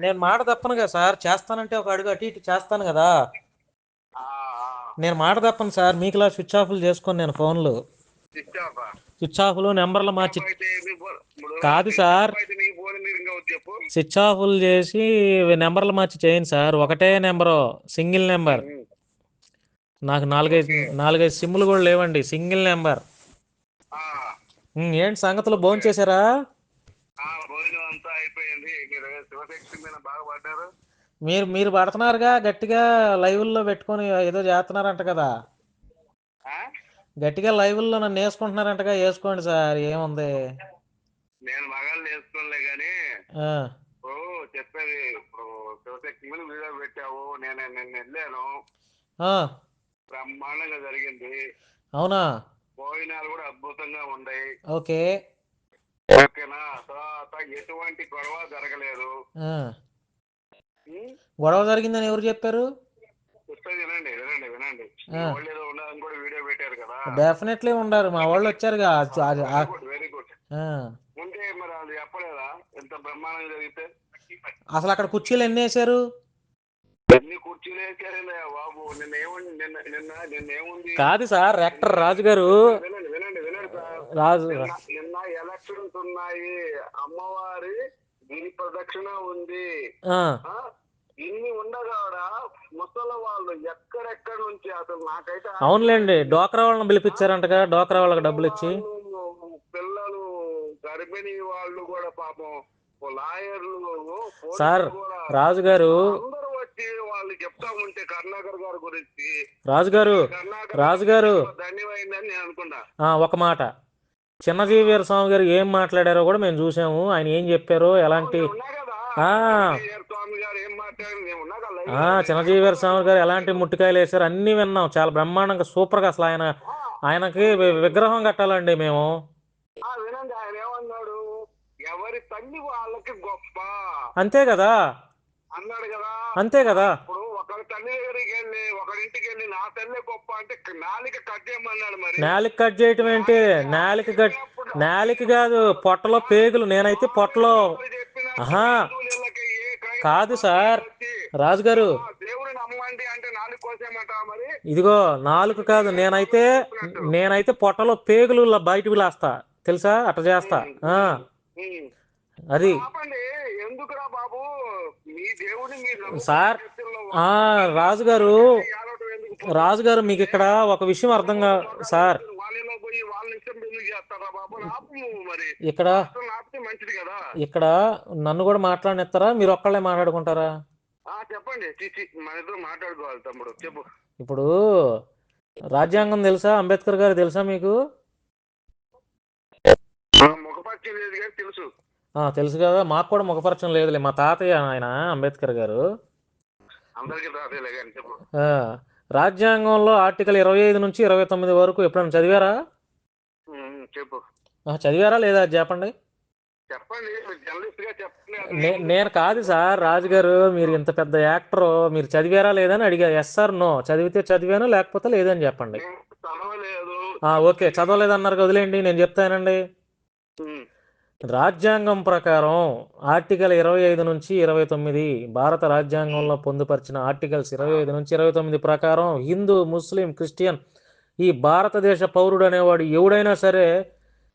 నేను మాట తప్పను కదా సార్, చేస్తానంటే ఒక అడుగు అటు ఇటు చేస్తాను కదా. నేను మాట తప్పను సార్, మీకులా స్విచ్ ఆఫ్లు చేసుకొని నేను ఫోన్లు స్విచ్ ఆఫ్లు నెంబర్లు మార్చి కాదు సార్, స్విచ్ ఆఫ్లు చేసి నెంబర్లు మార్చి చేయను సార్, ఒకటే నెంబరు, సింగిల్ నెంబర్. నాకు నాలుగైదు సిమ్లు కూడా లేవండి, సింగిల్ నెంబర్. ఏంటి సంగతులు, భోజనం చేశారా? మీరు పడుతున్నారుగా గట్టిగా, లైవ్ల్లో పెట్టుకొని ఏదో చేస్తున్నారంట కదా, గట్టిగా లైవ్ల్లో నన్ను వేసుకుంటున్నారంటగా. వేసుకోండి సార్, ఏముంది. నేను మగాళ్ళు వేసుకోలే గానీ చెప్పేది ఇప్పుడు శివశక్తి మీద వీడియో పెట్టావు, నేను నిన్న వెళ్ళాను, బ్రహ్మాండంగా జరిగింది. అవునా? భోజనాలు కూడా అద్భుతంగా ఉన్నాయి. ఓకే ఓకేనా? తర్వాత ఎటువంటి గొడవ జరగలేదు. గొడవ జరిగిందని ఎవరు చెప్పారు? వినండి వినండి వినండి, వాళ్ళు ఏదో ఉండాలని కూడా వీడియో పెట్టారు కదా. డెఫినెట్లీ ఉండారు, మా వాళ్ళు వచ్చారుగా. Very good. ఉంటే మరి అది చెప్పలేదా ఎంత బ్రహ్మాండంగా జరిగితే? అసలు అక్కడ కుర్చీలు ఎన్ని వేసారు? ఎన్ని కుర్చీలు వేసారండి బాబు. నిన్న ఏముంది కాదు సార్, రెక్టర్ రాజు గారు. వినండి వినండి వినండి సార్, రాజు నిన్న ఎలక్షన్స్ ఉన్నాయి, అమ్మవారి గిరి ప్రదక్షిణ ఉంది. ఇన్ని ఉండగా ముసలి వాళ్ళు ఎక్కడెక్కడ నుంచి అసలు నాకైతే. అవునులేండి, డోక్రా వాళ్ళని పిలిపించారంటగా, డోక్రా వాళ్ళకి డబ్బులు ఇచ్చి. పిల్లలు, గర్భిణీ వాళ్ళు కూడా పాపం, లాయర్లు, సార్ రాజు గారు అందరూ వచ్చి వాళ్ళు చెప్తా ఉంటే కరుణాకర్ గారి గురించి. రాజు గారు ధన్యమైందని నేను అనుకున్నా. ఒక మాట, చిన్నజీవీర స్వామి గారు ఏం మాట్లాడారో కూడా మేము చూసాము. ఆయన ఏం చెప్పారో, ఎలాంటి చిన్నజీవీర స్వామి గారు ఎలాంటి ముట్టికాయలు వేసారు అన్ని విన్నాం, చాలా బ్రహ్మాండంగా సూపర్ గా. అసలు ఆయనకి విగ్రహం కట్టాలండి మేము. వినండి, ఆయన ఏమన్నాడు, ఎవరి తల్లి వాళ్ళకి గొప్ప, అంతే కదా అన్నాడు కదా. అంతే కదా. ఇప్పుడు ఒకరి తల్లి దగ్గరికి వెళ్ళి ఒకరింటికి వెళ్ళి నా తల్లి గొప్ప అంటే నాలిక కట్ చేయమన్నాడు. మరి నాలిక కట్ చేయటం ఏంటి? నాలిక కాదు, పొట్టలో పేగులు. నేనైతే పొట్టలో కాదు సార్ రాజుగారు, ఇదిగో నాలుగు కాదు, నేనైతే పొట్టలో పేగులు బయటకు లేస్తా, తెలుసా? అట్లా చేస్తా. అది సార్. రాజుగారు మీకు ఇక్కడ ఒక విషయం అర్థం కాదు సార్. ఇక్కడ నన్ను కూడా మాట్లాడనిస్తారా? మీరు ఒక్కళ్ళే మాట్లాడుకుంటారా? చెప్పండి, మన ఇద్దరు మాట్లాడుకోవాలి తమ్ముడు, చెప్పు. ఇప్పుడు రాజ్యాంగం తెలుసా? అంబేద్కర్ గారు తెలుసా మీకు? తెలుసు. తెలుసు కదా, మాకు కూడా ముఖపరచం లేదులే, మా తాతయ్య ఆయన అంబేద్కర్ గారు. రాజ్యాంగంలో ఆర్టికల్ 25 నుంచి 29 వరకు ఎప్పుడైనా చదివారా? చదివారా లేదా చెప్పండి. నేను కాదు సార్ రాజుగారు, మీరు ఇంత పెద్ద యాక్టర్, మీరు చదివారా లేదని అడిగా. ఎస్ సార్ నో, చదివితే చదివాను, లేకపోతే లేదని చెప్పండి. ఓకే, చదవలేదన్నారు, వదిలేండి, నేను చెప్తానండి. రాజ్యాంగం ప్రకారం ఆర్టికల్ 25 నుంచి 29, భారత రాజ్యాంగంలో పొందుపరిచిన ఆర్టికల్స్ 25 నుంచి 29 ప్రకారం హిందూ, ముస్లిం, క్రిస్టియన్, ఈ భారతదేశ పౌరుడు అనేవాడు ఎవడైనా సరే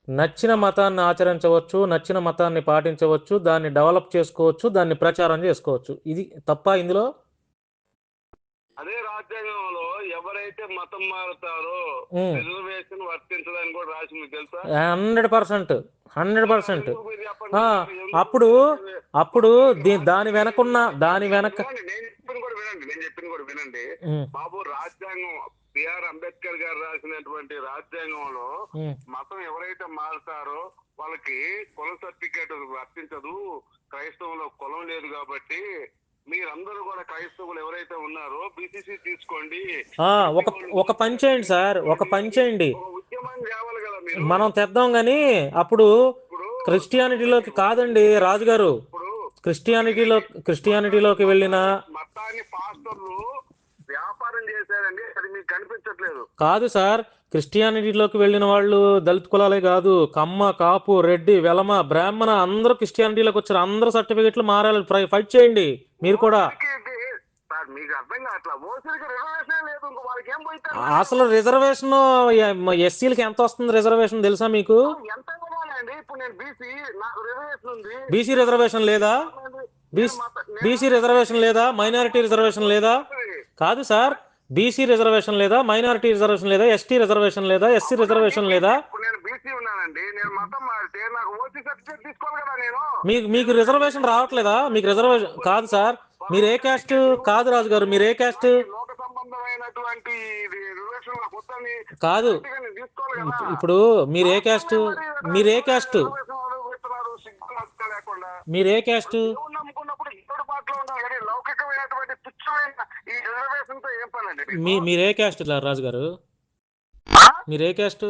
నచ్చిన మతాన్ని ఆచరించవచ్చు, నచ్చిన మతాన్ని పాటించవచ్చు, దాన్ని డెవలప్ చేసుకోవచ్చు, దాన్ని ప్రచారం చేసుకోవచ్చు. ఇది తప్ప ఇందులో? అదే రాజ్యాంగంలో ఎవరైతే మతం మారుతారో రిజర్వేషన్ వర్తించదని కూడా రాసింది, తెలుసా? 100%. అప్పుడు దాని వెనక నేను చెప్పింది కూడా వినండి బాబు. రాజ్యాంగం బిఆర్ అంబేద్కర్ గారు రాసినటువంటి రాజ్యాంగంలో మతం ఎవరైతే మారుతారో వాళ్ళకి కుల సర్టిఫికేట్ వర్తించదు. క్రైస్తవంలో కులం లేదు కాబట్టి మీరందరూ కూడా క్రైస్తవులు ఎవరైతే ఉన్నారో బీసీసీ తీసుకోండి. ఒక పని చేయండి సార్, ఉద్యమం కావాలి కదా మీరు. మనం తెద్దాం గాని అప్పుడు క్రిస్టియానిటీలోకి కాదండి రాజుగారు. క్రిస్టియానిటీలోకి వెళ్ళిన మతాన్ని పాస్టర్లు వ్యాపార ప్రచారం చేశారండి, అది మీకు కనిపించట్లేదు. కాదు సార్, క్రిస్టియానిటీలోకి వెళ్ళిన వాళ్ళు దళిత కులాలే కాదు, కమ్మ, కాపు, రెడ్డి, వెలమ, బ్రాహ్మణ అందరూ క్రిస్టియానిటీలోకి వచ్చారు. అందరూ సర్టిఫికెట్లు మారాలి, ఫైట్ చేయండి మీరు కూడా. మీకు అర్థం కావట్లా, ఓసీలకి రిజర్వేషన్ లేదు, ఇంకో వాళ్ళకి ఏం పోయిస్తారు? అసలు రిజర్వేషన్ ఎస్సీలకి ఎంత వస్తుంది రిజర్వేషన్ తెలుసా మీకు? ఎంత ఇవ్వాలండి? ఇప్పుడు నేను బీసీ, నాకు రిజర్వేషన్ ఉంది. బీసీ రిజర్వేషన్ లేదా? బీసీ రిజర్వేషన్ లేదా? మైనారిటీ రిజర్వేషన్ లేదా? కాదు సార్, బీసీ రిజర్వేషన్ లేదా? మైనారిటీ రిజర్వేషన్ లేదా? ఎస్టీ రిజర్వేషన్ లేదా? ఎస్సీ రిజర్వేషన్ లేదా? నేను బీసీ ఉన్నానండి, నేను మతం మారితే నాకు ఓసీ సర్టిఫికేట్ తీసుకోవాలి కదా నేను. మీకు రిజర్వేషన్ రావట్లేదా? మీకు రిజర్వేషన్ కాదు సార్, మీరు ఏ క్యాస్ట్? కాదు రాజు గారు, మీరు ఏ క్యాస్ట్? లోక సంబంధమైనటువంటి రిజర్వేషన్ కాదు, ఇప్పుడు మీరు ఏ క్యాస్ట్? మీరు ఏ క్యాస్ట్? మీరు ఏ క్యాస్ట్? మీరే క్యాస్ట్ రాజు గారు? మీరే క్యాస్ట్?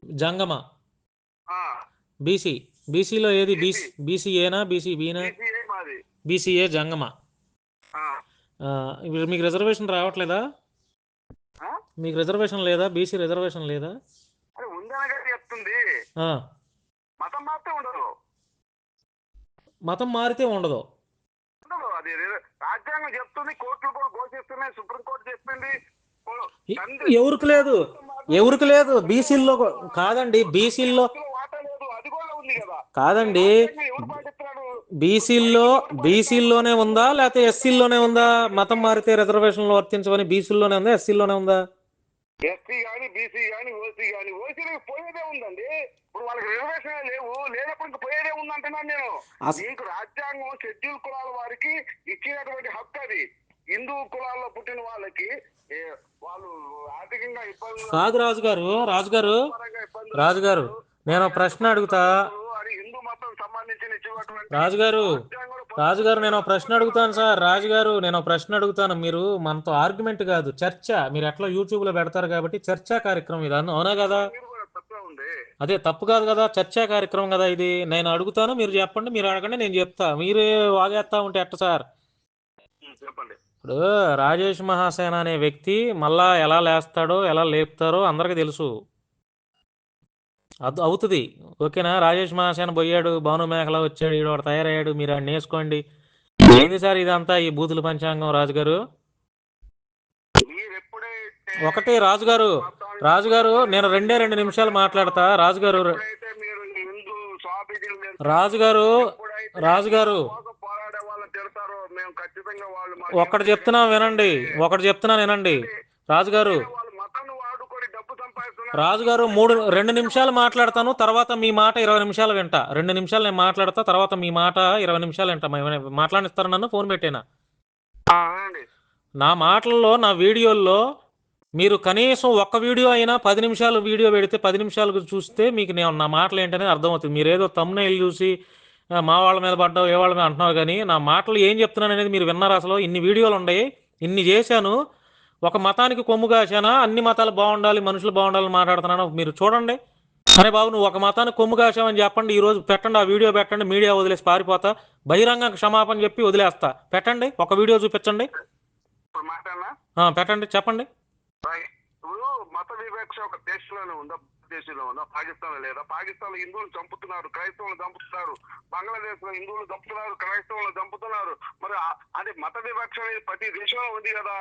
జంగమ. బీసీ. బీసీలో ఏది? బీసీఏనా బీసీబీనా? బీసీఏ జంగమ. ఇప్పుడు మీకు రిజర్వేషన్ రావట్లేదా? మీకు రిజర్వేషన్ లేదా? బీసీ రిజర్వేషన్ లేదా? మతం మారితే ఉండదు. అది రాజ్యాంగం చెప్తుంది, కోర్టులు కూడా ఘోషిస్తున్నాయి, సుప్రీంకోర్టు చెప్పింది. ఎవరికి లేదు, ఎవరికి లేదు? బీసీల్లో కాదండి, బీసీల్లో కాదండి, బీసీల్లోనే ఉందా లేకపోతే ఎస్సీల్లోనే ఉందా? మతం మారితే రిజర్వేషన్లు వర్తించవని బీసీల్లోనే ఉందా ఎస్సీల్లోనే ఉందా? ఎస్సీ కానీ బీసీ కానీ ఓసీ కానీ. ఓసీలకు పోయేదే ఉందండి, ఇప్పుడు వాళ్ళకి రిజర్వేషన్ లేవు, లేనప్పుడు పోయేదే ఉందంటున్నాను నేను. మీకు రాజ్యాంగం షెడ్యూల్ కులాల వారికి ఇచ్చినటువంటి హక్కు అది. హిందూ కులాల్లో పుట్టిన వాళ్ళకి వాళ్ళు ఆర్థికంగా ఇబ్బంది కాదు రాజుగారు. రాజుగారు నేను ప్రశ్న అడుగుతా. హిందూ మతం సంబంధించిన రాజుగారు నేను ప్రశ్న అడుగుతాను సార్. రాజుగారు నేను ప్రశ్న అడుగుతాను, మీరు మనతో ఆర్గ్యుమెంట్ కాదు, చర్చ. మీరు ఎట్లా యూట్యూబ్ లో పెడతారు కాబట్టి చర్చా కార్యక్రమం ఇది, అవునా కదా? అదే తప్పు కాదు కదా, చర్చా కార్యక్రమం కదా ఇది. నేను అడుగుతాను, మీరు చెప్పండి, మీరు అడగండి, నేను చెప్తా. మీరే వాగేస్తా ఉంటే ఎట్ట సార్? చెప్పండి. ఇప్పుడు రాజేష్ మహాసేన అనే వ్యక్తి మళ్ళా ఎలా లేస్తాడో ఎలా లేపుతారో అందరికి తెలుసు. అది అవుతుంది, ఓకేనా? రాజేష్ మహాసేన పోయాడు, భాను మేఘల వచ్చాడు, ఈడు తయారయ్యాడు, మీరు ఆడిని వేసుకోండి. ఏంది సార్ ఇదంతా ఈ బూతుల పంచాంగం? రాజుగారు ఒకటి. రాజుగారు నేను 2 నిమిషాలు మాట్లాడతా. రాజుగారు ఒకటి చెప్తున్నా వినండి, రాజుగారు 2 నిమిషాలు మాట్లాడతాను, తర్వాత మీ మాట 20 నిమిషాలు వింటా. 2 నిమిషాలు నేను మాట్లాడతా, తర్వాత మీ మాట 20 నిమిషాలు వింటా. మాట్లాడిస్తారు నన్ను? ఫోన్ పెట్టేనా? నా మాటల్లో, నా వీడియోల్లో మీరు కనీసం ఒక్క వీడియో అయినా 10 నిమిషాలు వీడియో పెడితే 10 నిమిషాలు చూస్తే మీకు నా మాటలు ఏంటనేది అర్థమవుతుంది. మీరు ఏదో తమ్మునేలు చూసి మా వాళ్ళ మీద పడ్డావు, ఏ వాళ్ళ మీద అంటున్నావు, కానీ నా మాటలు ఏం చెప్తున్నాను అనేది మీరు విన్నారు? అసలు ఇన్ని వీడియోలు ఉన్నాయి, ఇన్ని చేశాను. ఒక మతానికి కొమ్ము కాశానా? అన్ని మతాలు బాగుండాలి, మనుషులు బాగుండాలని మాట్లాడుతున్నాను. మీరు చూడండి. అరే బాబు, నువ్వు ఒక మతానికి కొమ్ము కాశావని చెప్పండి, ఈరోజు పెట్టండి, ఆ వీడియో పెట్టండి. మీడియా వదిలేసి పారిపోతా, బహిరంగ క్షమాపణ చెప్పి వదిలేస్తా. పెట్టండి, ఒక వీడియో చూపించండి. పెట్టండి, చెప్పండి. ఇప్పుడు మత వివక్ష ఒక దేశంలోనే ఉందా? దేశంలో ఉందా? పాకిస్తాన్ లో లేదా? పాకిస్తాన్ లో హిందువులు చంపుతున్నారు, క్రైస్తవులు చంపుతున్నారు. బంగ్లాదేశ్ లో హిందువులు చంపుతున్నారు, క్రైస్తవులు చంపుతున్నారు. మరి అది మత వివక్ష అనేది ప్రతి దేశంలో ఉంది కదా.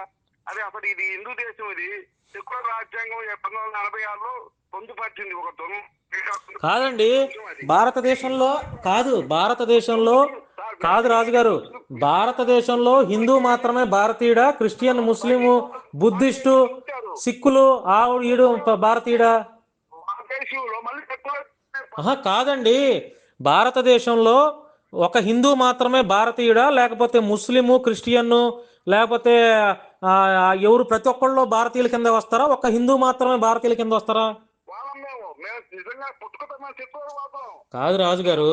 అదే అసలు ఇది హిందూ దేశం, ఇది సెక్యులర్ రాజ్యాంగం 1946లో పొందుపరిచింది. ఒక కాదండి, భారతదేశంలో కాదు రాజుగారు, భారతదేశంలో హిందూ మాత్రమే భారతీయుడా? క్రిస్టియన్, ముస్లిము, బుద్ధిస్టు, సిక్కులు ఈడు భారతీయుడా? కాదండి, భారతదేశంలో ఒక హిందూ మాత్రమే భారతీయుడా, లేకపోతే ముస్లిము, క్రిస్టియన్, లేకపోతే ఎవరు ప్రతి ఒక్కళ్ళు భారతీయుల కింద వస్తారా? ఒక హిందూ మాత్రమే భారతీయుల కింద వస్తారా? కాదు రాజుగారు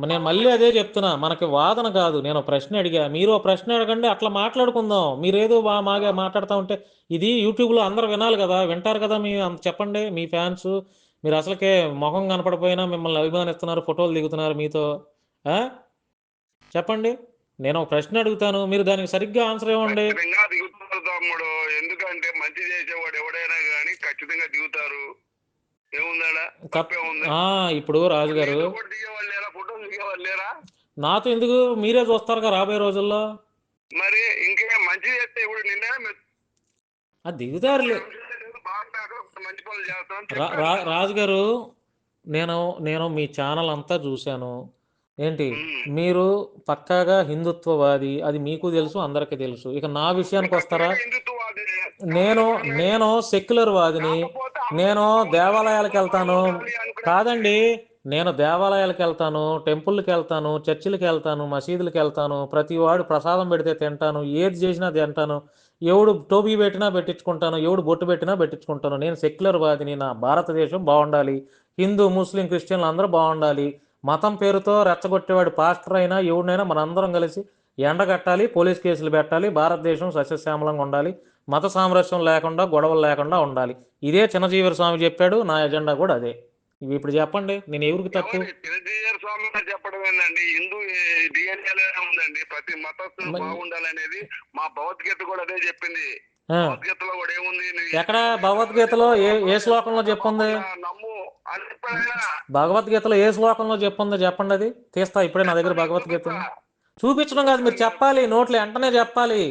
నేను మళ్ళీ అదే చెప్తున్నా, మనకి వాదన కాదు, నేను ప్రశ్న అడిగా, మీరు ప్రశ్న అడగండి, అట్లా మాట్లాడుకుందాం. మీరేదో మాగా మాట్లాడుతూ ఉంటే ఇది యూట్యూబ్లో అందరు వినాలి కదా, వింటారు కదా. మీ చెప్పండి, మీ ఫ్యాన్స్, మీరు అసలుకే ముఖం కనపడిపోయినా మిమ్మల్ని అభిమానిస్తున్నారు, ఫోటోలు దిగుతున్నారు మీతో. చెప్పండి. నేను ఒక ప్రశ్న అడుగుతాను, మీరు దానికి సరిగ్గా ఆన్సర్ ఇవ్వండి. ఖచ్చితంగా దిగుతారు తమ్ముడు, ఎందుకంటే మంచి చేసేవాడు ఎవడైనా కానీ ఖచ్చితంగా దిగుతారు. ఏముందా తప్పే ఉంది? ఇప్పుడు రాజుగారు దిగేవాళ్ళు లేరా, ఫోటోలు దిగేవాళ్ళు లేరా? నాతో ఎందుకు, మీరే చూస్తారు రాబోయే రోజుల్లో. మరి ఇంకే మంచి చేస్తే ఇప్పుడు నిన్న అది దిగుతారు. మంచి పనులు చేస్తాం. రాజుగారు, నేను మీ ఛానల్ అంతా చూశాను. ఏంటి, మీరు పక్కాగా హిందుత్వవాది, అది మీకు తెలుసు, అందరికీ తెలుసు. ఇక నా విషయానికి వస్తారా, నేను సెక్యులర్ వాదిని. నేను దేవాలయాలకు వెళ్తాను. కాదండి, నేను దేవాలయాలకు వెళ్తాను, టెంపుల్కి వెళ్తాను, చర్చిలకు వెళ్తాను, మసీదులకు వెళ్తాను. ప్రతి వాడు ప్రసాదం పెడితే తింటాను, ఏది చేసినా తింటాను. ఎవడు టోపీ పెట్టినా పెట్టించుకుంటాను, ఎవడు బొట్టు పెట్టినా పెట్టించుకుంటాను. నేను సెక్యులర్ వాదిని. నా భారతదేశం బాగుండాలి, హిందూ ముస్లిం క్రిస్టియన్లు అందరూ బాగుండాలి. మతం పేరుతో రెచ్చగొట్టేవాడు పాస్టర్ అయినా ఎవడినైనా మనందరం కలిసి ఎండగట్టాలి, పోలీస్ కేసులు పెట్టాలి, భారతదేశం సస్యశ్యామలంగా ఉండాలి, మత సామరస్యం లేకుండా, గొడవలు లేకుండా ఉండాలి. ఇదే చిన్నజీవర స్వామి చెప్పాడు, నా ఎజెండా కూడా అదే. ఇవి ఇప్పుడు చెప్పండి, నేను ఎవరికి తప్పు? చిన్నజీవర స్వామి చెప్పడం ఏంటండి, హిందూ డిఎన్ఏ ఉందండి, ప్రతి మతస్థులు బాగుండాలనేది మా భగవద్గీత కూడా అదే చెప్పింది. భగవద్గీతలో కూడా ఏముంది, ఎక్కడ భగవద్గీతలో ఏ శ్లోకంలో చెప్పుంది? భగవద్గీతలో ఏ శ్లోకంలో చెప్పుందో చెప్పండి, అది తీస్తా ఇప్పుడే నా దగ్గర భగవద్గీత. చూపించడం కాదు, మీరు చెప్పాలి, నోట్లు వెంటనే చెప్పాలి.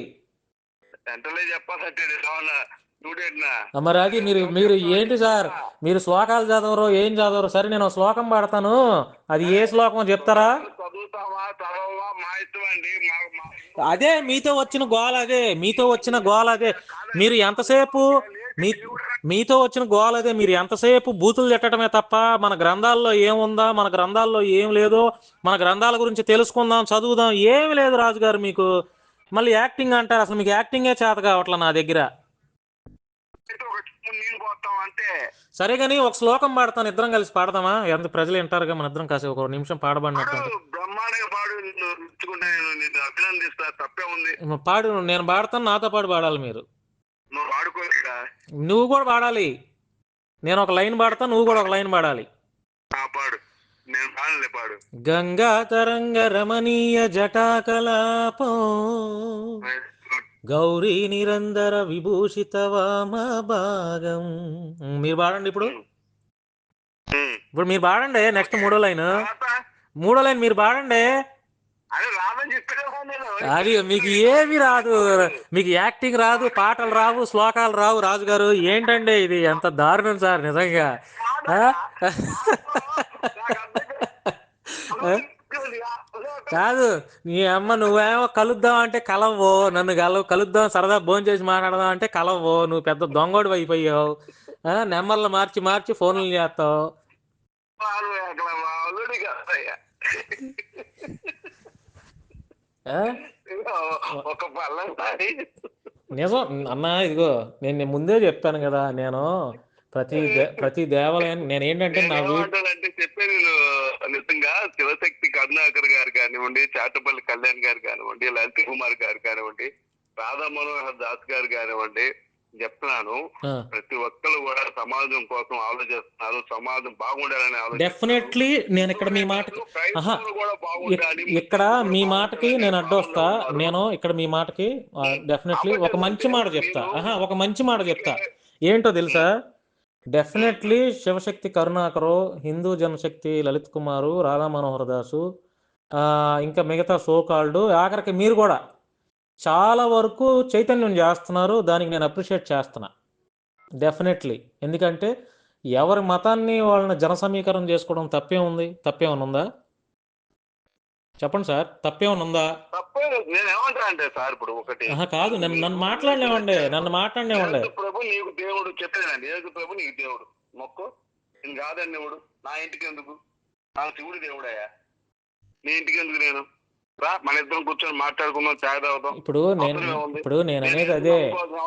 మరి అది మీరు ఏంటి సార్, మీరు శ్లోకాలు చదవరు, ఏం చదవరు. సరే, నేను శ్లోకం పాడతాను, అది ఏ శ్లోకం చెప్తారా? అదే మీతో వచ్చిన గోల, అదే మీరు ఎంతసేపు మీతో వచ్చిన గోల అదే. మీరు ఎంతసేపు బూతులు తిట్టడమే తప్ప మన గ్రంథాల్లో ఏముందా, మన గ్రంథాల్లో ఏం లేదో, మన గ్రంథాల గురించి తెలుసుకుందాం, చదువుదాం, ఏమి లేదు రాజుగారు. మీకు మళ్ళీ యాక్టింగ్ అంటారు, అసలు మీకు యాక్టింగే చేత కావట్లా నా దగ్గర. సరే కానీ ఒక శ్లోకం పాడతాను, ఇద్దరం కలిసి పాడదామా? ఎంత ప్రజలు వింటారుగా, మన ఇద్దరం కాసేపు ఒక నిమిషం పాడబడినట్టు. పాడు, నేను పాడతాను, నాతో పాటు పాడాలి మీరు. నువ్వు కూడా పాడాలి, నేను ఒక లైన్ పాడతా, నువ్వు కూడా ఒక లైన్ పాడాలి. గంగా తరంగ రమణీయ జటాకలాపం గౌరీ నిరందర విభూషిత వామ భాగం. మీరు పాడండి ఇప్పుడు మీరు పాడండి. నెక్స్ట్ మూడో లైన్ మీరు పాడండి. అది మీకు ఏమి రాదు, మీకు యాక్టింగ్ రాదు, పాటలు రావు, శ్లోకాలు రావు. రాజుగారు ఏంటండి ఇది, ఎంత దారుణం సార్ నిజంగా. కాదు, నీ అమ్మ, నువ్వేమో కలుద్దాం అంటే కలవ్వో, నన్ను కలుద్దాం సరదా భోజనం చేసి మాట్లాడదాం అంటే కలవ్వో. నువ్వు పెద్ద దొంగోడు అయిపోయావు, నెంబర్లు మార్చి ఫోన్లు చేస్తావు. నిజం అన్న, ఇదిగో నేను ముందే చెప్పాను కదా, నేను ప్రతి దేవాలయాన్ని నేనేంటంటే చెప్పేది నిజంగా శివశక్తి కరుణాకర్ గారు కానివ్వండి, చాటపల్లి కళ్యాణ్ గారు కానివ్వండి, లలిత కుమార్ గారు కానివ్వండి, రాధా మనోహర్ దాస్ గారు కానివ్వండి, చెప్తున్నాను, ప్రతి ఒక్కరు కూడా సమాజం కోసం ఆలోచిస్తున్నారు, సమాజం బాగుండాలని ఆలోచన. డెఫినెట్లీ నేను ఇక్కడ మీ మాటకి మీ మాటకి నేను అడ్డొస్తా. నేను ఇక్కడ మీ మాటకి డెఫినెట్లీ ఒక మంచి మాట చెప్తా. ఏంటో తెలుసా? డెఫినెట్లీ శివశక్తి కరుణాకరు, హిందూ జనశక్తి లలిత్ కుమారు, రాధా మనోహర్ దాసు, ఇంకా మిగతా సోకాల్డ్, ఆఖరికి మీరు కూడా చాలా వరకు చైతన్యం చేస్తున్నారు. దానికి నేను అప్రిషియేట్ చేస్తున్నా డెఫినెట్లీ. ఎందుకంటే ఎవరి మతాన్ని వాళ్ళని జన సమీకరణ చేసుకోవడం తప్పేమన్నా ఉందా? చెప్పండి సార్, తప్పేమన్నా ఉందా? కాదు, నన్ను మాట్లాడలేమండి. ప్రభు నీకు దేవుడు చెప్పేదండి, ఏసు ప్రభు నీకు దేవుడు, మొక్కు. నేను కాదండి దేవుడు, నా ఇంటికి ఎందుకు, నా శివుడు దేవుడయ్యా, నీ ఇంటికి ఎందుకు నేను రా, మన ఇద్దరం కూర్చొని మాట్లాడుకుందాం, చాయ్ తాగుదాం. ఇప్పుడు నేను అనేది అదే.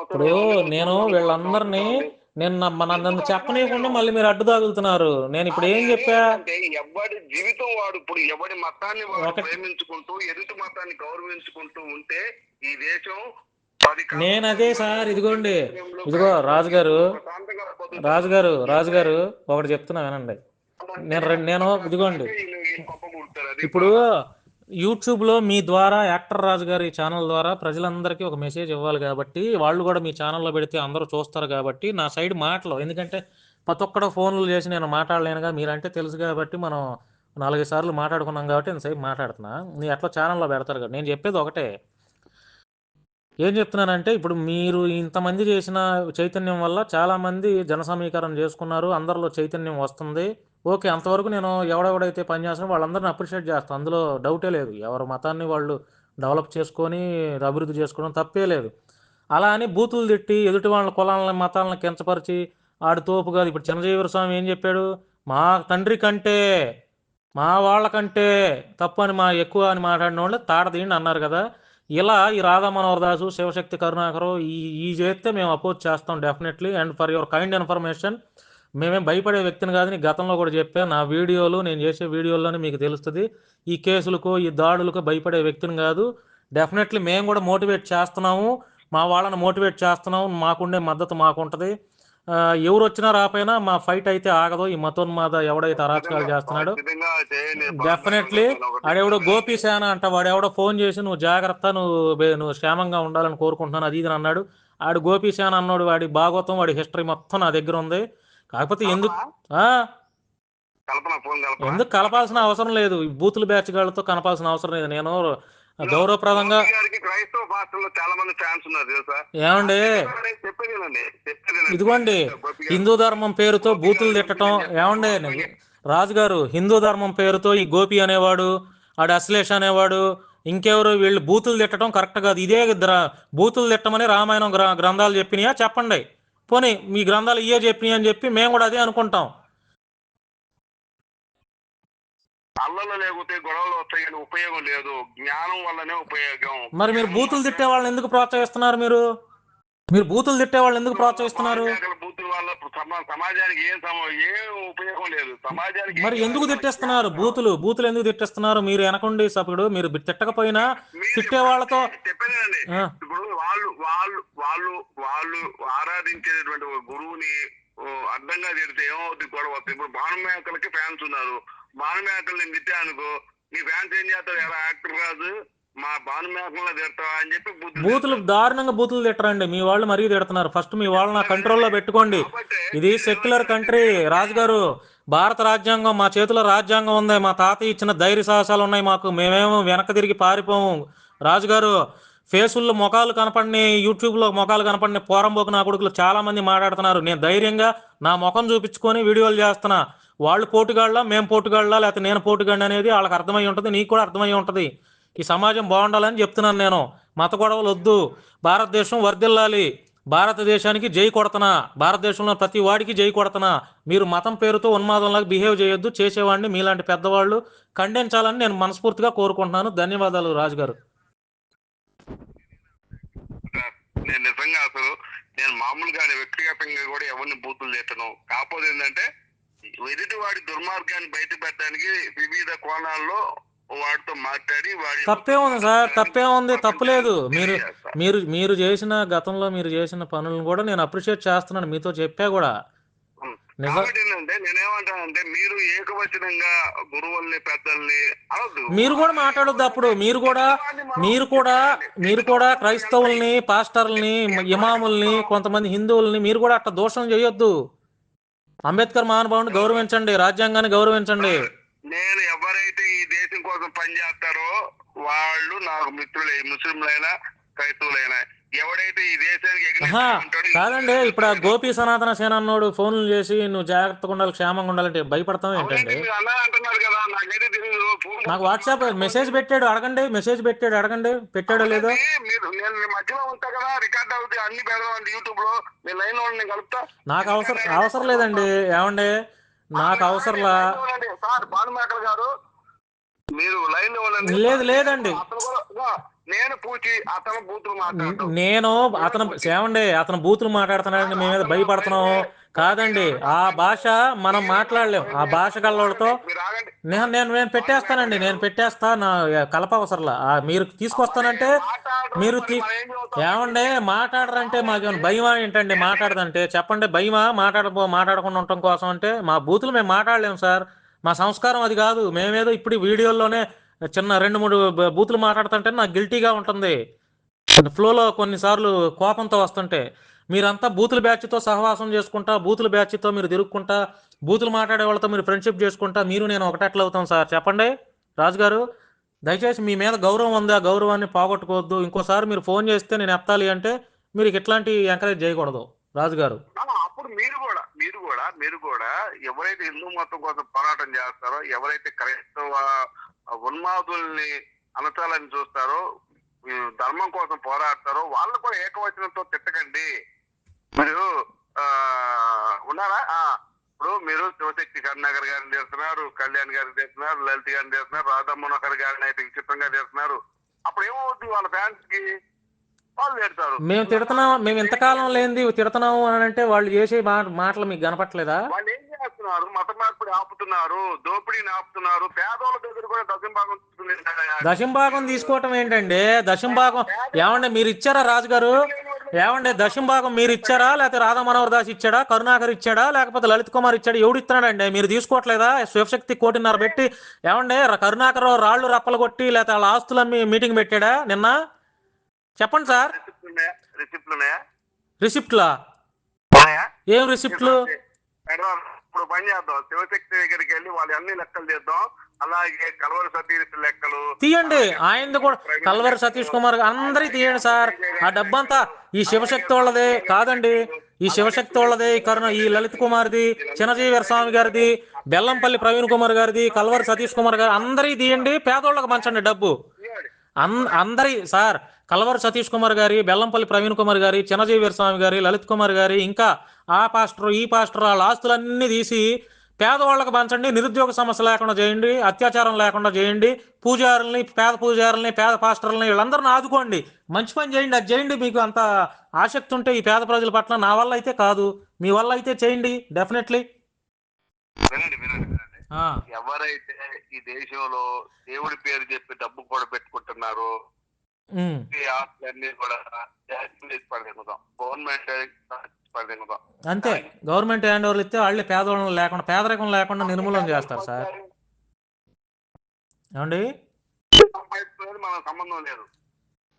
ఇప్పుడు నేను వీళ్ళందరినీ నన్ను చెప్పనీయకుండా మళ్ళీ మీరు అడ్డు తాగుతున్నారు. నేను ఇప్పుడు ఏం చెప్పా? ఎవడి జీవితం వాడు, ఇప్పుడు ఎవడి మతాన్ని వాడు ప్రేమించుకుంటూ, ఎదుటి మతాన్ని గౌరవించుకుంటూ ఉంటే ఈ దేశం. నేను అదే సార్, ఇదిగో రాజుగారు ఒకటి చెప్తున్నా వినండి. నేను ఇదిగోండి, ఇప్పుడు యూట్యూబ్లో మీ ద్వారా యాక్టర్ రాజు గారి ఛానల్ ద్వారా ప్రజలందరికీ ఒక మెసేజ్ ఇవ్వాలి కాబట్టి వాళ్ళు కూడా మీ ఛానల్లో పెడితే అందరూ చూస్తారు కాబట్టి నా సైడ్ మాటలు, ఎందుకంటే ప్రతి ఒక్కడు ఫోన్లు చేసి నేను మాట్లాడలేనుగా, మీరంటే తెలుసు కాబట్టి మనం 4 సార్లు మాట్లాడుకున్నాం కాబట్టి నేను సైడ్ మాట్లాడుతున్నా. నీ అట్లా ఛానల్లో పెడతారు కదా, నేను చెప్పేది ఒకటే. ఏం చెప్తున్నానంటే ఇప్పుడు మీరు ఇంతమంది చేసిన చైతన్యం వల్ల చాలామంది జన సమీకరణ చేసుకున్నారు, అందరిలో చైతన్యం వస్తుంది. ఓకే, అంతవరకు నేను ఎవడెవడైతే పని చేస్తున్నారో వాళ్ళందరిని అప్రిషియేట్ చేస్తాను, అందులో డౌటే లేదు. ఎవరి మతాన్ని వాళ్ళు డెవలప్ చేసుకొని అభివృద్ధి చేసుకోవడం తప్పే లేదు. అలా అని బూతులు తిట్టి ఎదుటి వాళ్ళ కులాలను మతాలను కించపరిచి ఆడు తోపు కాదు. ఇప్పుడు చిన్నజీవర స్వామి ఏం చెప్పాడు, మా తండ్రి కంటే మా వాళ్ళకంటే తప్పు అని మా ఎక్కువ అని మాట్లాడిన వాళ్ళు తాడదీయండి అన్నారు కదా. ఇలా ఈ రాధా మనోహర్ దాసు, శివశక్తి కరుణాకరు ఈ చేస్తే మేము అపోజ్ చేస్తాం definitely. And for your kind information, మేమేం భయపడే వ్యక్తిని కాదని గతంలో కూడా చెప్పాను. నా వీడియోలు, నేను చేసే వీడియోల్లోనే మీకు తెలుస్తుంది. ఈ కేసులకు ఈ దాడులకు భయపడే వ్యక్తిని కాదు. డెఫినెట్లీ మేము కూడా మోటివేట్ చేస్తున్నాము, మా వాళ్ళని మోటివేట్ చేస్తున్నాము. మాకుండే మద్దతు మాకుంటుంది. ఎవరు వచ్చినా రాపోయినా మా ఫైట్ అయితే ఆగదు. ఈ మతోన్మాద ఎవడైతే అరాచకాలు చేస్తున్నాడో డెఫినెట్లీ ఆడెవడో గోపీసేన అంట, వాడెవడో ఫోన్ చేసి నువ్వు జాగ్రత్త, నువ్వు క్షేమంగా ఉండాలని కోరుకుంటున్నాను అది ఇది అన్నాడు. ఆడు గోపీసేన అన్నాడు, వాడి భాగవతం వాడి హిస్టరీ మొత్తం నా దగ్గర ఉంది. కాకపోతే ఎందుకు ఎందుకు కలపాల్సిన అవసరం లేదు, బూతులు బ్యాచ్ గాళ్ళతో కలపాల్సిన అవసరం లేదు. నేను గౌరవప్రదంగా ఏమండి ఇదిగోండి హిందూ ధర్మం పేరుతో బూతులు తిట్టడం, ఏమండి రాజుగారు హిందూ ధర్మం పేరుతో ఈ గోపి అనేవాడు, ఆడు అశ్లేష అనేవాడు, ఇంకెవరు వీళ్ళు బూతులు తిట్టడం కరెక్ట్ కాదు. ఇదే బూతులు తిట్టమని రామాయణం గ్రంథాలు చెప్పినాయా చెప్పండి, పోనీ మీ గ్రంథాలు ఇయే చెప్పినాయి అని చెప్పి మేము కూడా అదే అనుకుంటాం. అల్లలు లేకపోతే గొడవలు వస్తాయి కానీ ఉపయోగం లేదు, జ్ఞానం వల్లనే ఉపయోగం. మరి మీరు బూతులు తిట్టే వాళ్ళని ఎందుకు ప్రోత్సహిస్తున్నారు? మీరు బూతులు తిట్టే వాళ్ళని ఎందుకు ప్రోత్సహిస్తున్నారు? బూతుల వల్ల సమాజానికి ఏం ఉపయోగం లేదు. సమాజానికి మరి ఎందుకు తిట్టేస్తున్నారు? బూతులు ఎందుకు తిట్టేస్తున్నారు? మీరు వెనకండి సప్పుడు, మీరు తిట్టకపోయినా తిట్టే వాళ్ళతో చెప్పేదండి. ఇప్పుడు వాళ్ళు ఆరాధించేటువంటి గురువుని అర్థంగా తిడితే ఏమవుతుంది, గొడవ వస్తుంది. ఇప్పుడు భానుమేకలకి ఫ్యాన్స్ ఉన్నారు, భానుమేకలు నేను తిట్టా అనుకో, నీ ఫ్యాన్స్ ఏం చేస్తారు, ఎలా యాక్టర్ రాజు మా భానుమేకల్లో తిడతావా అని చెప్పి బూతులు దారుణంగా బూతులు తిట్టరండి. మీ వాళ్ళు మరీ తిడుతున్నారు. ఫస్ట్ మీ వాళ్ళని నా కంట్రోల్లో పెట్టుకోండి. ఇది సెక్యులర్ కంట్రీ రాజుగారు. భారత రాజ్యాంగం, మా చేతిలో రాజ్యాంగం ఉంది, మా తాతయ్య ఇచ్చిన ధైర్య సాహసాలు ఉన్నాయి మాకు, మేమేమో వెనక తిరిగి పారిపోము. రాజుగారు ఫేసుల్లో ముఖాలు కనపడిని, యూట్యూబ్లో ముఖాలు కనపడిన పోరంబోకు నా కొడుకులు చాలా మంది మాట్లాడుతున్నారు. నేను ధైర్యంగా నా ముఖం చూపించుకొని వీడియోలు చేస్తున్నా. వాళ్ళు పోటుగాళ్ళ, మేము పోటుగాళ్ళ, లేకపోతే నేను పోటుగాడిని అనేది వాళ్ళకి అర్థమై ఉంటుంది, నీకు కూడా అర్థమై ఉంటుంది. ఈ సమాజం బాగుండాలని చెప్తున్నాను నేను. మత గొడవలు వద్దు, భారతదేశం వర్ధిల్లాలి, భారతదేశానికి జై కొడతనా, భారతదేశంలో ప్రతి వాడికి జై కొడతనా. మీరు మతం పేరుతో ఉన్మాదంలాగా బిహేవ్ చేయొద్దు, చేసేవాడిని మీలాంటి పెద్దవాళ్ళు ఖండించాలని నేను మనస్ఫూర్తిగా కోరుకుంటున్నాను. ధన్యవాదాలు రాజుగారు. నేను నిజంగా నేను మామూలుగా వ్యక్తిగతంగా కూడా ఎవరిని బూతులు తిట్టను. కాకపోతే ఏంటంటే ఎదుటి వాడి దుర్మార్గాన్ని బయట పెట్టడానికి వివిధ కోణాల్లో వాడితో మాట్లాడి తప్పేముంది సార్, తప్పేముంది, తప్పులేదు. మీరు చేసిన గతంలో మీరు చేసిన పనులను కూడా నేను అప్రిషియేట్ చేస్తున్నాను, మీతో చెప్పా కూడా. కాబట్టి ఏంటంటే నేనేమంటానంటే మీరు ఏకవచనంగా గురువుల్ని పెద్దల్ని అనొద్దు. మీరు కూడా మాట్లాడొద్దు. అప్పుడు మీరు కూడా క్రైస్తవుల్ని, పాస్టర్లని, ఇమాముల్ని, కొంతమంది హిందువుల్ని మీరు కూడా అట్లా దోషం చేయొద్దు. అంబేద్కర్ మహానుభావుని గౌరవించండి, రాజ్యాంగాన్ని గౌరవించండి. నేను ఎవరైతే ఈ దేశం కోసం పనిచేస్తారో వాళ్ళు నాకు మిత్రులే, ముస్లింలైనా క్రైస్తవులైనా. ఎవడైతే ఈ దేశానికి కాదండి, ఇప్పుడు ఆ గోపి సనాతన సేన అన్నోడు ఫోన్లు చేసి నువ్వు జాగ్రత్తగా ఉండాలి, క్షేమంగా ఉండాలంటే భయపడతాం ఏంటండి? నాకు వాట్సాప్ మెసేజ్ పెట్టాడు, అడగండి పెట్టాడో లేదో. మధ్యలో ఉంటా కదా, రికార్డ్ అవుతుంది, అన్ని పెడదాం యూట్యూబ్ లో. నేను లైన్ లో నేను కలుపుతా. నాకు అవసరం లేదండి. ఏమండి, నాకు అవసరంలా. సార్ భానుమేకల్ గారు మీరు లైన్ లో లేదండి. నేను పూచి అతను బూతులు మాట్లాడుతాను. అతను బూతులు మాట్లాడుతున్నాడని మేము మీద భయపడుతున్నాము కాదండి. ఆ భాష మనం మాట్లాడలేం. ఆ భాష గల్లతో నేను పెట్టేస్తానండి, నా కలప అవసరంలా. మీరు తీసుకొస్తానంటే మీరు ఏమండి మాట్లాడరంటే మాకేమైనా భయమా ఏంటండి? మాట్లాడదంటే చెప్పండి, భయమా మాట్లాడకుండా ఉండటం కోసం? అంటే మా బూతులు మేము మాట్లాడలేము సార్, మా సంస్కారం అది కాదు. మేమేదో ఇప్పుడు వీడియోల్లోనే చిన్న 2-3 బూతులు మాట్లాడుతుంటే నాకు గిల్టీగా ఉంటుంది, ఫ్లోలో కొన్నిసార్లు కోపంతో వస్తుంటే. మీరంతా బూతుల బ్యాచ్తో సహవాసం చేసుకుంటా, బూతుల బ్యాచ్తో మీరు తిరుక్కుంటా, బూతులు మాట్లాడే వాళ్ళతో మీరు ఫ్రెండ్షిప్ చేసుకుంటా, మీరు నేను ఒకటెట్లా అవుతాం సార్ చెప్పండి రాజుగారు? దయచేసి మీ మీద గౌరవం ఉంది, ఆ గౌరవాన్ని పోగొట్టుకోవద్దు. ఇంకోసారి మీరు ఫోన్ చేస్తే నేను ఎత్తాలి అంటే మీరు ఇట్లాంటి ఎంకరేజ్ చేయకూడదు రాజుగారు. అప్పుడు మీరు కూడా ఎవరైతే హిందూ మతం కోసం పోరాటం చేస్తారో, ఎవరైతే క్రైస్తవ ఉన్మాదుల్ని అనచాలని చూస్తారో, ధర్మం కోసం పోరాడతారో వాళ్ళు కూడా ఏకవచనంతో తిట్టకండి. మీరు ఉన్నారా? ఇప్పుడు మీరు శివశక్తి కరుణాకర్ గారిని చేస్తున్నారు, కళ్యాణ్ గారిని చేస్తున్నారు, లలిత గారిని చేస్తున్నారు, రాధా మనోహర్ గారిని అయితే విచిత్రంగా చేస్తున్నారు. అప్పుడు ఏమవుతుంది? వాళ్ళ ఫ్యాన్స్ కి వాళ్ళు తిడతారు. మేము తిడుతున్నాం, మేము ఇంతకాలం లేనిది తిడుతున్నాము అని అంటే వాళ్ళు చేసే మాటలు మీకు కనపట్లేదా? వాళ్ళు ఏం చేస్తున్నారు? మత మార్పిడి ఆపుతున్నారు, దోపిడీని ఆపుతున్నారు. పేదోళ్ళ దగ్గర కూడా దశంభాగం తీసుకోవటం ఏంటండి? దశంభాగం ఏమండి మీరు ఇచ్చారా రాజుగారు? ఏమండి దశంభాగం మీరు ఇచ్చారా, లేకపోతే రాధా మనోహర్ దాస్ ఇచ్చాడా, కరుణాకర్ ఇచ్చాడా, లేకపోతే లలిత్ కుమార్ ఇచ్చాడా? ఎవడు ఇస్తున్నాడండి? మీరు తీసుకోవట్లేదా? శివశక్తి 1.5 కోటి పెట్టి ఏమండి కరుణాకర్ రాళ్ళు రప్పలు కొట్టి లేకపోతే వాళ్ళ ఆస్తులమ్మి మీటింగ్ పెట్టాడా నిన్న? చెప్పండి సార్. రిసిప్ట్లా? ఏం రిసిప్ట్లు? ఇప్పుడు పని చేద్దాం, శివశక్తి దగ్గరికి వెళ్ళి వాళ్ళు అన్ని లెక్కలు చేద్దాం. అలాగే కల్వరి సతీష్ లెక్కలు తీయండి, ఆయనది కూడా. కల్వరి సతీష్ కుమార్ అందరి తీయండి సార్. ఆ డబ్బంతా ఈ శివశక్తి వాళ్ళదే కాదండి, ఈ శివశక్తి వాళ్ళదే, ఈ లలిత్ కుమార్ది, చిన్నజీవర్ స్వామి గారిది, బెల్లంపల్లి ప్రవీణ్ కుమార్ గారిది, కల్వరి సతీష్ కుమార్ గారు అందరి తీయండి, పేదోళ్ళకి పంచండి డబ్బు. అందరి సార్, కల్వరి సతీష్ కుమార్ గారి, బెల్లంపల్లి ప్రవీణ్ కుమార్ గారి, చిన్నజీవర్ స్వామి గారి, లలిత్ కుమార్ గారి, ఇంకా ఆ పాస్టర్ ఈ పాస్టర్ వాళ్ళ ఆస్తులన్నీ తీసి పేదవాళ్ళకి పంచండి. నిరుద్యోగ సమస్య లేకుండా చేయండి, అత్యాచారం లేకుండా చేయండి, పూజారుల్ని, పేద పూజారుల్ని, పేద పాస్టర్లని వీళ్ళందరిని ఆదుకోండి, మంచి పని చేయండి. అది చేయండి. మీకు అంత ఆసక్తి ఉంటే ఈ పేద ప్రజల పట్ల. నా వల్ల అయితే కాదు, మీ వల్ల అయితే చేయండి డెఫినెట్లీ. ఎవరైతే ఈ దేశంలో దేవుడి పేరు చెప్పి డబ్బు కూడా పెట్టుకుంటున్నారో ఆస్తులన్నీ కూడా అంతే, గవర్నమెంట్ హ్యాండ్ ఓవర్లు ఇస్తే వాళ్ళే పేదవాళ్ళని లేకుండా, పేదరికం లేకుండా నిర్మూలన చేస్తారు సార్. ఏమండి మనకు సంబంధం లేదు.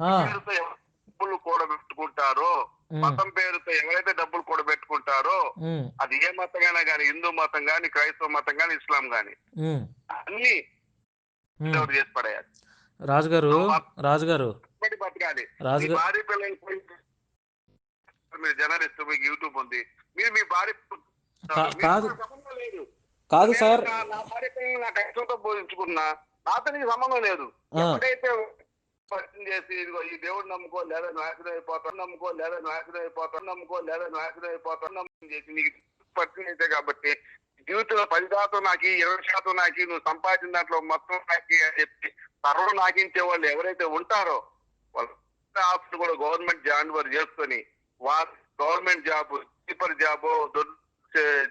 డబ్బులు కూడబెట్టుకుంటారో, మతం పేరుతో ఎవరైతే డబ్బులు కూడబెట్టుకుంటారో, అది ఏ మతంగానే కానీ, హిందూ మతం గాని, క్రైస్తవ మతం గాని, ఇస్లాం గాని, అన్ని చేసి పడేయాలి. రాజుగారు బతకాలి. భార్య పిల్లలు మీరు జర్నలిస్ట్, మీకు యూట్యూబ్ ఉంది, మీరు మీ భార్య సంబంధం లేదు. కాదు సార్, నా భార్య పిల్లలు నా కష్టంతో బోధించుకున్నా, నాతో నీకు సంబంధం లేదు. ఎప్పుడైతే పరిచయం చేసి ఇదిగో ఈ దేవుడు నమ్ముకో లేదా నాశనం అయిపోతాను, నమ్ముకో లేదా నాశనం అయిపోతాను, నమ్ముకో లేదా నాశనం అయిపోతాను చేసి నీకు పరిచయం అయితే కాబట్టి జీవితంలో 10% నాకి, 20% నాకి, నువ్వు సంపాదించిన దాంట్లో మొత్తం నాకి అని చెప్పి సర్వం నాకించే వాళ్ళు ఎవరైతే ఉంటారో వాళ్ళ ఆఫీస్ కూడా గవర్నమెంట్ జాబ్ చేసుకొని వాళ్ళ government job, sleeper job,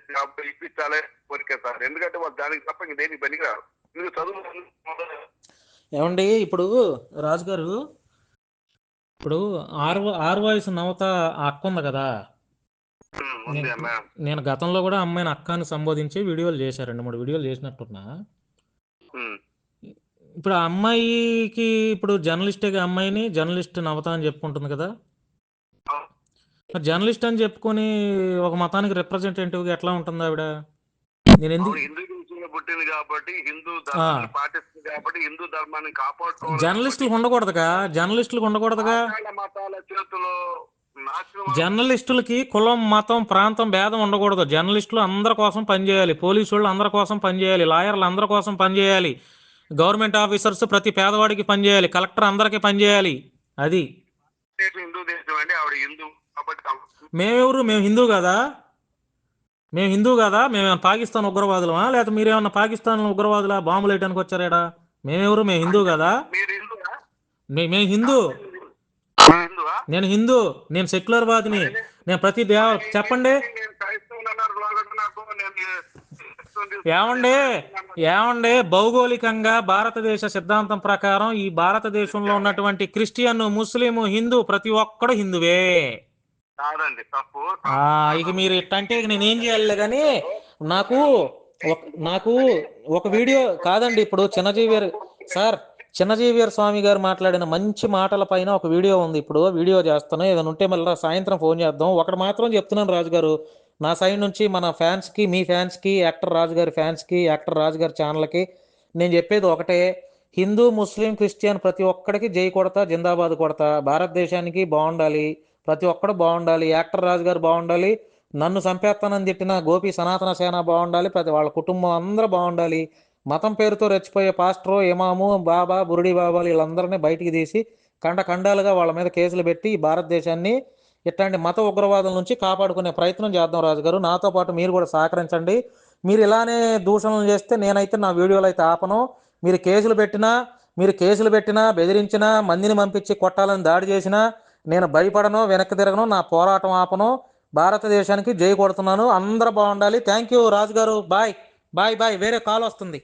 job ఇప్పించాలే కోరికే సార్. ఎందుకంటే వాళ్ళు దానికి తప్ప ఇంక దేనికి పనికిరారు. మీరు చదువు ఏమండి ఇప్పుడు రాజుగారు, ఇప్పుడు ఆర్వాయిస్ నవత అక్క ఉంది కదా, నేను గతంలో కూడా అమ్మాయిని అక్కని సంబోధించి వీడియోలు చేశారు, 2-3 వీడియోలు చేసినట్టున్నా. ఇప్పుడు ఆ అమ్మాయికి ఇప్పుడు జర్నలిస్టే, అమ్మాయిని జర్నలిస్ట్ నవత అని చెప్పుకుంటుంది కదా, జర్నలిస్ట్ అని చెప్పుకొని ఒక మతానికి రిప్రజెంటేటివ్గా ఎట్లా ఉంటుంది ఆవిడ? నేను ఎందుకు పుట్టింది కాబట్టి, హిందూ ధర్మాన్ని పాటిస్తుంది కాబట్టి, హిందూ ధర్మాన్ని కాపాడుకో. జర్నలిస్టులకు ఉండకూడదుగా. మతాల చేతిలో జర్నలిస్టులకి కులం, మతం, ప్రాంతం భేదం ఉండకూడదు. జర్నలిస్టులు అందరి కోసం పనిచేయాలి, పోలీసు వాళ్ళు అందరి కోసం పనిచేయాలి, లాయర్లు అందరి కోసం పనిచేయాలి, గవర్నమెంట్ ఆఫీసర్స్ ప్రతి పేదవాడికి పనిచేయాలి, కలెక్టర్ అందరికి పనిచేయాలి. అది హిందూ దేశం అండి, ఆవిడ హిందూ కాబట్టి. మేము హిందూ కదా? మేమేమన్నా పాకిస్తాన్ ఉగ్రవాదులమా, లేకపోతే మీరేమన్నా పాకిస్తాన్ ఉగ్రవాదులా బాంబులు వేయడానికి వచ్చారా? మేము హిందూ కదా? మేము హిందూ. నేను హిందూ, నేను సెక్యులర్ వాదిని, నేను ప్రతి చెప్పండి. ఏమండే భౌగోళికంగా భారతదేశ సిద్ధాంతం ప్రకారం ఈ భారతదేశంలో ఉన్నటువంటి క్రిస్టియన్, ముస్లిం, హిందూ ప్రతి ఒక్కడు హిందువే. ఇక మీరు ఇట్టంటే నేనేం చేయాలి కానీ, నాకు ఒక వీడియో కాదండి. ఇప్పుడు సార్ చిన్నజీవియర్ స్వామి గారు మాట్లాడిన మంచి మాటల పైన ఒక వీడియో ఉంది, ఇప్పుడు వీడియో చేస్తాను, ఏదైనా ఉంటే మళ్ళీ సాయంత్రం ఫోన్ చేద్దాం. ఒకటి మాత్రం చెప్తున్నాను రాజు గారు, నా సైడ్ నుంచి మన ఫ్యాన్స్కి, మీ ఫ్యాన్స్కి, యాక్టర్ రాజు గారి ఫ్యాన్స్కి, యాక్టర్ రాజు గారి ఛానల్కి నేను చెప్పేది ఒకటే: హిందూ, ముస్లిం, క్రిస్టియన్ ప్రతి ఒక్కడికి జై కొడతా, జిందాబాద్ కొడతా. భారతదేశానికి బాగుండాలి, ప్రతి ఒక్కడు బాగుండాలి, యాక్టర్ రాజు గారు బాగుండాలి, నన్ను చంపేస్తానని తిట్టిన గోపి సనాతన సేన బాగుండాలి, ప్రతి వాళ్ళ కుటుంబం అందరూ బాగుండాలి. మతం పేరుతో రెచ్చిపోయే పాస్టరు, ఇమాము, బాబా, బురుడి బాబాలు వీళ్ళందరినీ బయటికి తీసి ఖండాలుగా వాళ్ళ మీద కేసులు పెట్టి ఈ భారతదేశాన్ని ఇట్లాంటి మత ఉగ్రవాదం నుంచి కాపాడుకునే ప్రయత్నం చేద్దాం రాజుగారు. నాతో పాటు మీరు కూడా సహకరించండి. మీరు ఇలానే దూషణలు చేస్తే నేనైతే నా వీడియోలు అయితే ఆపను. మీరు కేసులు పెట్టినా బెదిరించినా, మందిని పంపించి కొట్టాలని దాడి చేసినా నేను భయపడను, వెనక్కి తిరగను, నా పోరాటం ఆపను. భారతదేశానికి జై కొడుతున్నాను. అందరూ బాగుండాలి. థ్యాంక్ యూ రాజుగారు. Bye bye bye. వేరే కాల్ వస్తుంది.